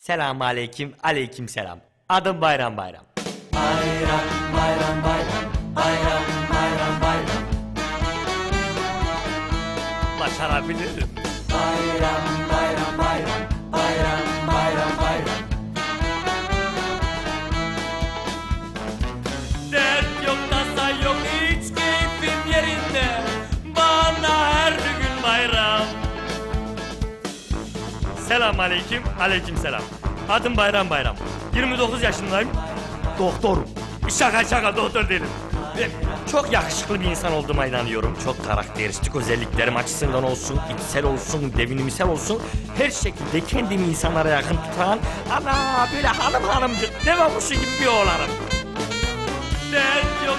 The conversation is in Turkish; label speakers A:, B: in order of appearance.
A: Selamun aleyküm, aleyküm selam. Adım Bayram Bayram.
B: Bayram bayram bayram bayram bayram bayram
A: Başarabilirim.
B: bayram bayram bayram bayram bayram bayram
A: Dert yok, tasa yok, hiç keyfim yerinde. Bana her gün bayram. Selamun aleyküm, aleyküm selam. Adım Bayram Bayram. 29 yaşındayım. Doktorum. Şaka doktor değilim. Ve çok yakışıklı bir insan olduğuma inanıyorum. Çok karakteristik özelliklerim açısından olsun, içsel olsun, devinimsel olsun. Her şekilde kendimi insanlara yakın tutan, ana böyle hanımcık, ne babuşu gibi bir oğlanım. Dert yok,